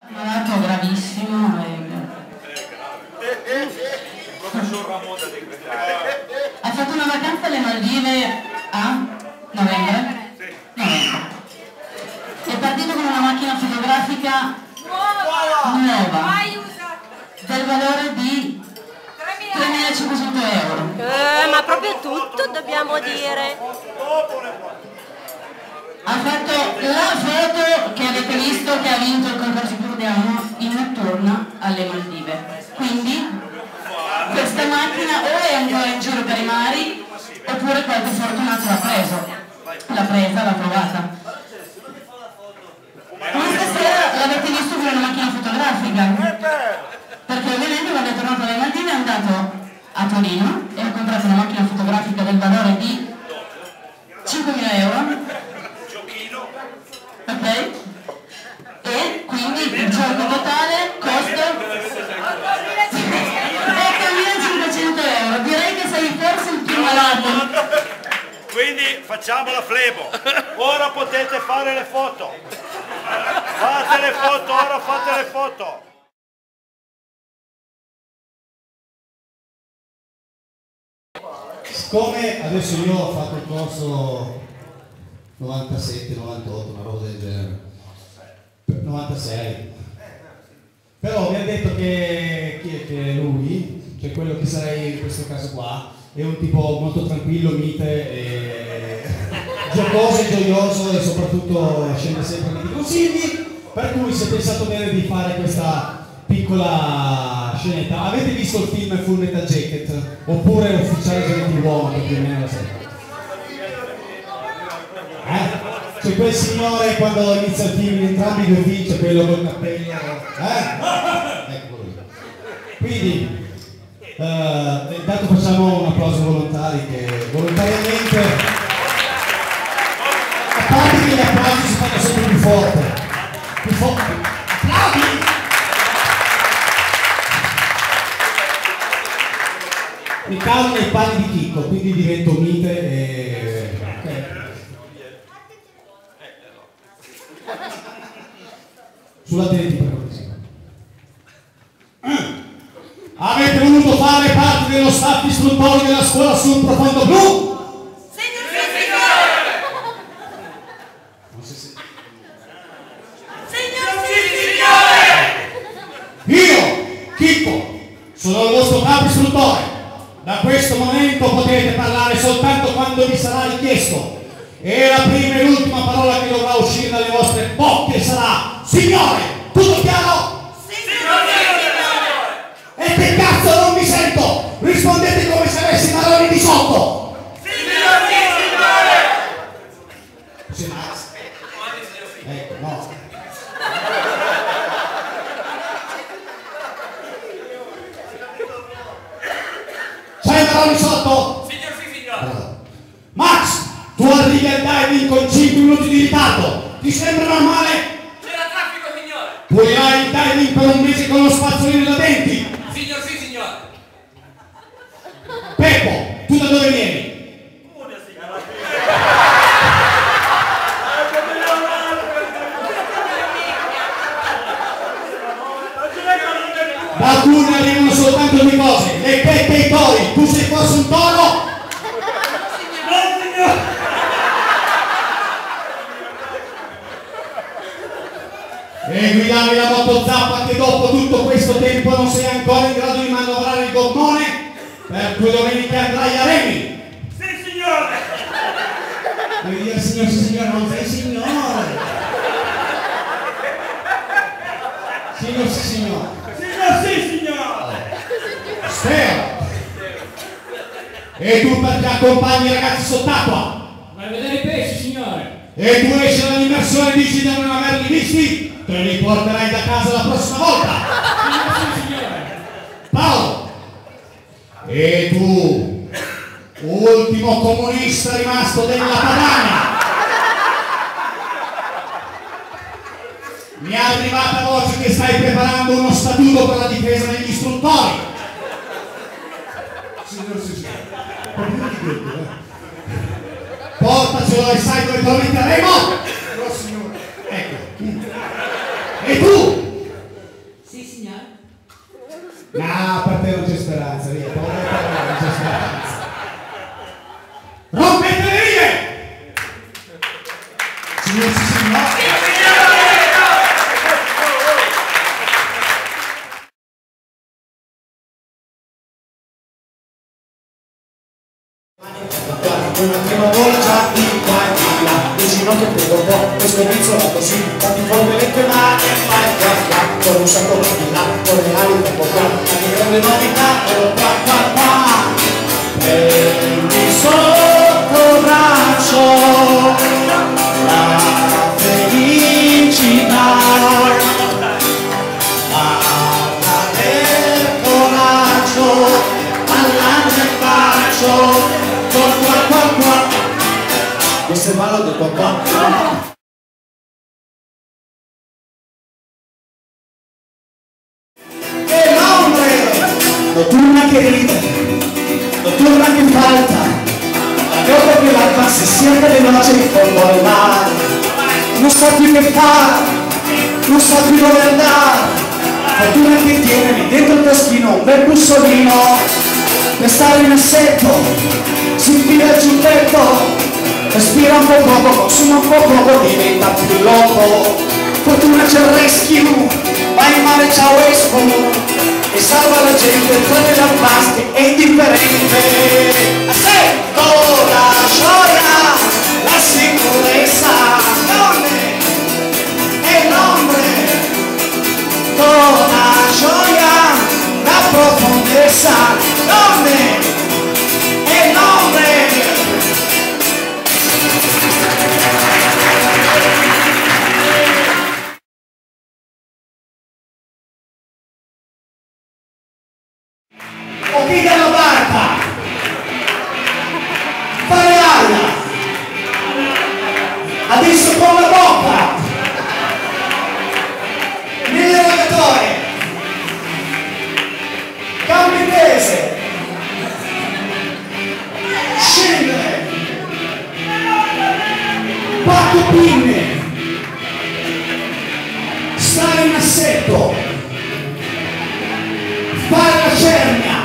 Malato gravissimo Professor Ramon da decretare. ha fatto una vacanza alle Maldive a novembre? Novembre. È partito con una macchina fotografica nuova del valore di 3.500 euro. Ma proprio tutto dobbiamo dire. Ha fatto la foto che avete visto che ha vinto il concorso di Cordiano in notturna alle Maldive. Quindi questa macchina o è ancora in giro per i mari oppure qualche fortunato l'ha preso. L'ha presa, l'ha trovata. Ma stasera l'avete visto con una macchina fotografica. Perché ovviamente quando è tornato dalle Maldive è andato a Torino e ha comprato una macchina fotografica del valore di 5.000 euro. Ok? E quindi il gioco totale costa 8.500 euro. Direi che sei forse il più malato. Quindi facciamo la flebo. Ora potete fare le foto. Fate le foto, ora fate le foto. Siccome adesso io ho fatto il corso 97, 98, una roba del genere, 96, però mi ha detto che lui, cioè quello che sarei in questo caso qua, è un tipo molto tranquillo, mite, giocoso e gioioso e soprattutto scende sempre nei consigli, per cui si è pensato bene di fare questa piccola scenetta. Avete visto il film Full Metal Jacket? Oppure Ufficiale Gentiluomo, che più o meno la serie? C'è quel signore quando inizia il film in entrambi i due film, c'è quello col cappello, ecco lui. Quindi intanto facciamo un applauso ai volontari che volontariamente, a parte che gli applausi si fanno sempre più forte, applausi! Mi calo nei panni di Chicco, quindi divento mite e... Sull'attenti per cortesia. Avete voluto fare parte dello staff istruttorio della scuola sul profondo blu? Signor signore! Signor signore! Io, Chicco, sono il vostro capo istruttore. Da questo momento potete parlare soltanto quando vi sarà richiesto. E la prima e l'ultima parola che dovrà uscire dalle vostre bocche sarà Signore! Tutto chiaro? Signore! E che cazzo non mi sento? Rispondete come se avessi maroni di sotto! Signore! Sì, Max. Ecco, no. C'hai i maroni sotto? Signor sì, signore. Allora. Max! Tu arrivi al diving con 5 minuti di ritardo. Ti sembra normale? C'era traffico, signore. Pulirai il diving per un mese con lo spazzolino da denti. Signor sì, signore. Peppo, tu da dove vieni? Da Cuneo arrivano soltanto due cose, le peppe e i tori. Tu sei forse un toro? E guidavi la moto zappa che dopo tutto questo tempo non sei ancora in grado di manovrare il gommone? Per 2 domeniche andrai a Remi! Sì, signore. Devi dire signor sì signore, non sei signore! Signor sì signore! Signor sì, signore. Spero! E tu perché accompagni i ragazzi sott'acqua? Vai a vedere i pesci, signore! E tu esci dall'immersione e dici di non averli visti? Te li porterai da casa la prossima volta! Sì, signore! Paolo! E tu, ultimo comunista rimasto della Padania! Mi è arrivata voce che stai preparando uno statuto per la difesa degli istruttori! Signor signore! Portacelo e sai dove te lo metteremo? No, signore! Ecco. E tu, Signor signore. Una prima volta di qua e di là, vicino che prego un po', questo inizio va così, fatti fuori le tue mani e fai qua qua, con un sacco di là, con le ali un po' qua, anche grande novità, ero qua qua qua, prendi sotto braccio la felicità, guarda del coraggio, all'angelo e faccio, qua qua qua, questo è il ballo del qua qua. E l'ombre, notturna che ride, notturna che falta, la pioggia che l'acqua si siente le noci in fondo al mare, non sa più che fare, non sa più dove andare, fortuna che tiene dentro il taschino un bel bussolino, per stare in assetto, si infila il giubbetto, respira un po' poco, consuma un po' poco, diventa più loco. Fortuna c'è il rescue, va in mare ciao esco, e salva la gente, prende la plastica, è indifferente. Assetto la gioia, la sicurezza, donne e l'ombre, con la gioia, la profondezza, donne e l'ombre. Ok dalla barca, fare aria, adesso con la bocca, nell'erogatore, gambe tese, scendere, quattro pinne, stare in assetto, fare la cernia,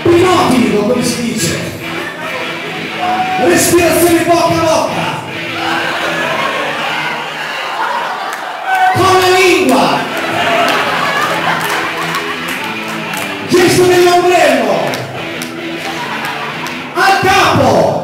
pinottico come si dice, respirazione bocca a bocca, con la lingua, gesto dell'ombrello, al capo,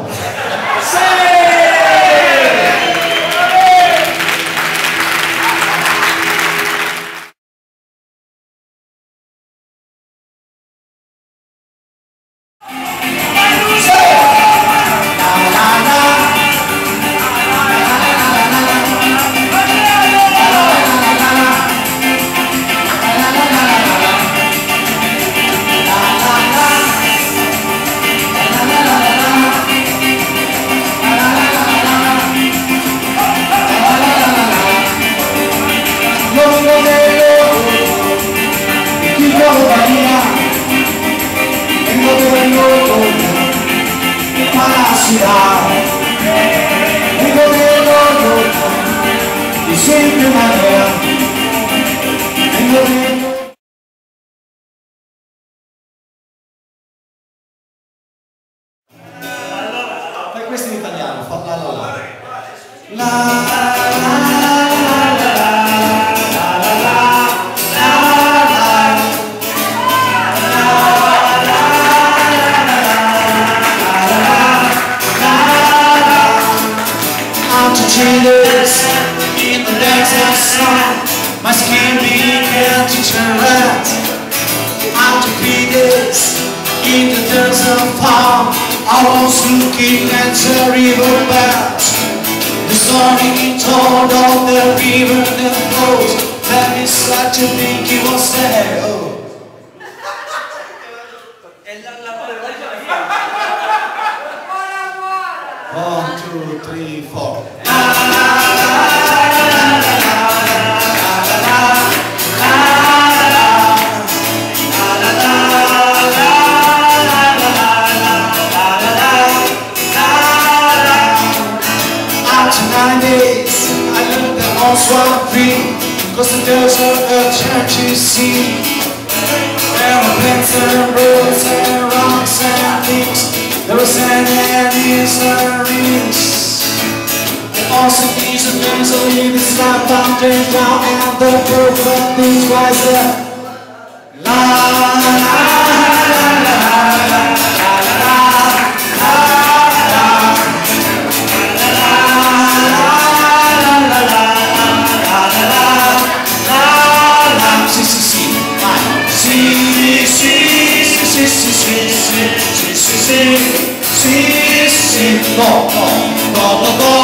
fai questo in italiano, fa la la la. In the desert sun, my skin began to turn red. After 3 days in the desert farm, I was looking at the river bed. The sun told of the river that flows. That is such a big it was there. Oh. 1, 2, 3, 4. After 9 days, I looked at all swamp free, cause the desert a church sea. There were plants and birds and rocks and leaves. There was sand and hills and reeds. force of these events, so you can stop on James Brown and the proof of these was la la la la la sì, no, no, no, no, no.